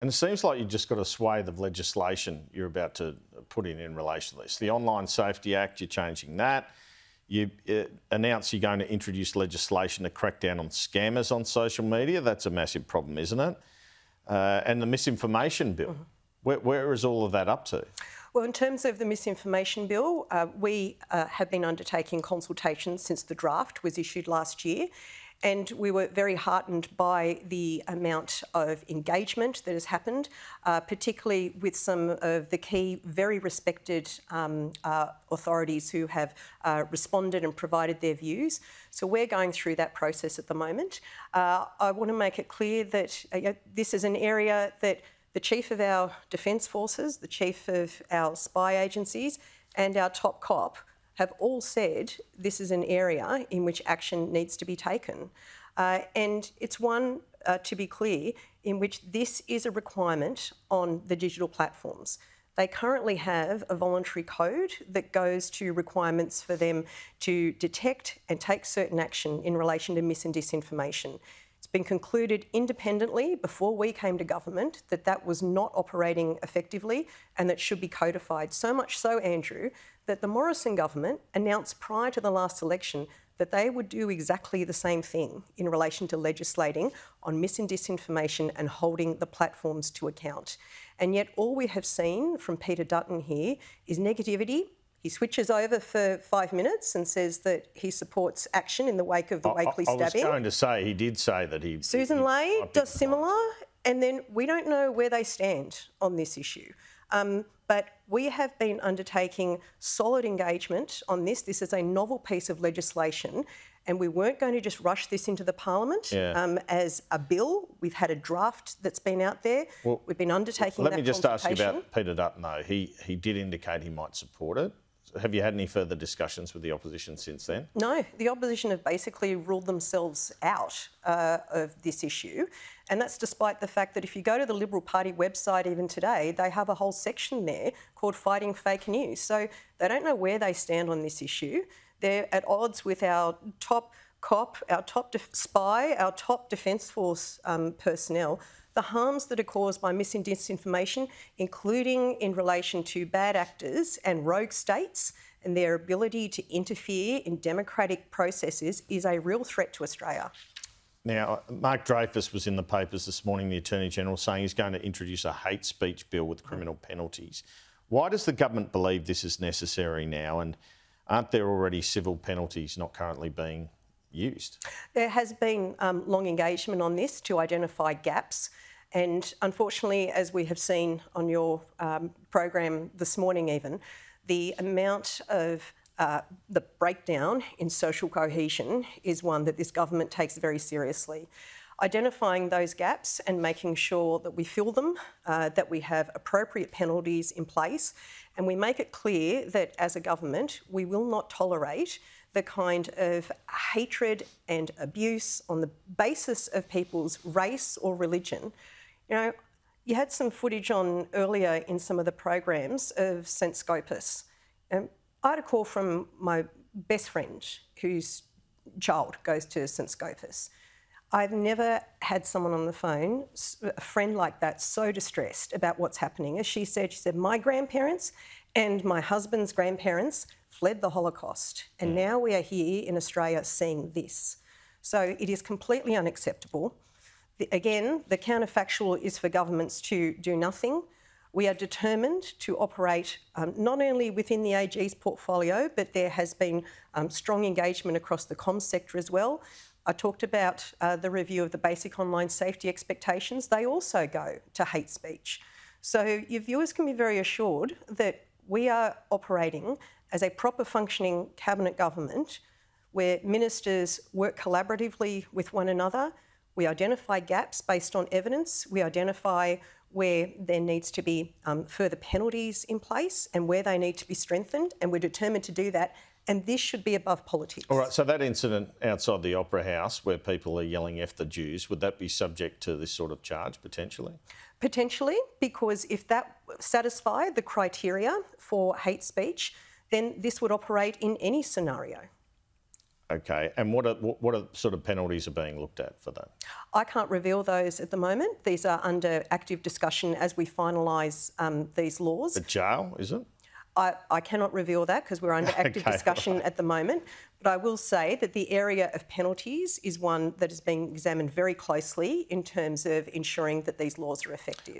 And it seems like you've just got a swathe of legislation you're about to put in relation to this. The Online Safety Act, you're changing that. You announced you're going to introduce legislation to crack down on scammers on social media. That's a massive problem, isn't it? And the misinformation bill. Where is all of that up to? Well, in terms of the misinformation bill, we have been undertaking consultations since the draft was issued last year. And we were very heartened by the amount of engagement that has happened, particularly with some of the key, very respected authorities who have responded and provided their views. So we're going through that process at the moment. I want to make it clear that this is an area that the Chief of our Defence Forces, the Chief of our spy agencies and our top cop have all said this is an area in which action needs to be taken. And it's one, to be clear, in which this is a requirement on the digital platforms. They currently have a voluntary code that goes to requirements for them to detect and take certain action in relation to mis and disinformation. It's been concluded independently before we came to government that that was not operating effectively and that should be codified. So much so, Andrew, that the Morrison government announced prior to the last election that they would do exactly the same thing in relation to legislating on mis and disinformation and holding the platforms to account. And yet all we have seen from Peter Dutton here is negativity. He switches over for 5 minutes and says that he supports action in the wake of the Wakely stabbing. I was going to say, he did say that he... Susan Ley does similar, and then we don't know where they stand on this issue. But we have been undertaking solid engagement on this. This is a novel piece of legislation, and we weren't going to just rush this into the Parliament as a bill. We've had a draft that's been out there. Well, we've been undertaking that consultation. Let me just ask you about Peter Dutton, though. He did indicate he might support it. Have you had any further discussions with the opposition since then? No, the opposition have basically ruled themselves out of this issue. And that's despite the fact that if you go to the Liberal Party website even today, they have a whole section there called Fighting Fake News. So they don't know where they stand on this issue. They're at odds with our top cop, our top spy, our top Defence Force personnel. The harms that are caused by mis and disinformation, including in relation to bad actors and rogue states and their ability to interfere in democratic processes, is a real threat to Australia. Now, Mark Dreyfus was in the papers this morning, the Attorney-General, saying he's going to introduce a hate speech bill with criminal penalties. Why does the government believe this is necessary now, and aren't there already civil penalties not currently being used? There has been long engagement on this to identify gaps, and unfortunately, as we have seen on your program this morning even, the amount of the breakdown in social cohesion is one that this government takes very seriously. Identifying those gaps and making sure that we fill them, that we have appropriate penalties in place, and we make it clear that as a government we will not tolerate the kind of hatred and abuse on the basis of people's race or religion. You know, you had some footage on earlier in some of the programs of St Scopus. I had a call from my best friend whose child goes to St Scopus. I've never had someone on the phone, a friend like that, so distressed about what's happening. As she said, my grandparents and my husband's grandparents fled the Holocaust, and now we are here in Australia seeing this. So it is completely unacceptable. Again, the counterfactual is for governments to do nothing. We are determined to operate not only within the AG's portfolio, but there has been strong engagement across the comms sector as well. I talked about the review of the basic online safety expectations. They also go to hate speech. So your viewers can be very assured that we are operating as a proper functioning cabinet government where ministers work collaboratively with one another. We identify gaps based on evidence. We identify where there needs to be further penalties in place and where they need to be strengthened, and we're determined to do that. And this should be above politics. All right, so that incident outside the Opera House where people are yelling F the Jews, would that be subject to this sort of charge potentially? Potentially, because if that satisfied the criteria for hate speech, then this would operate in any scenario. Okay, and what are sort of penalties are being looked at for that? I can't reveal those at the moment. These are under active discussion as we finalise these laws. The jail, is it? I cannot reveal that because we're under active discussion at the moment. But I will say that the area of penalties is one that is being examined very closely in terms of ensuring that these laws are effective.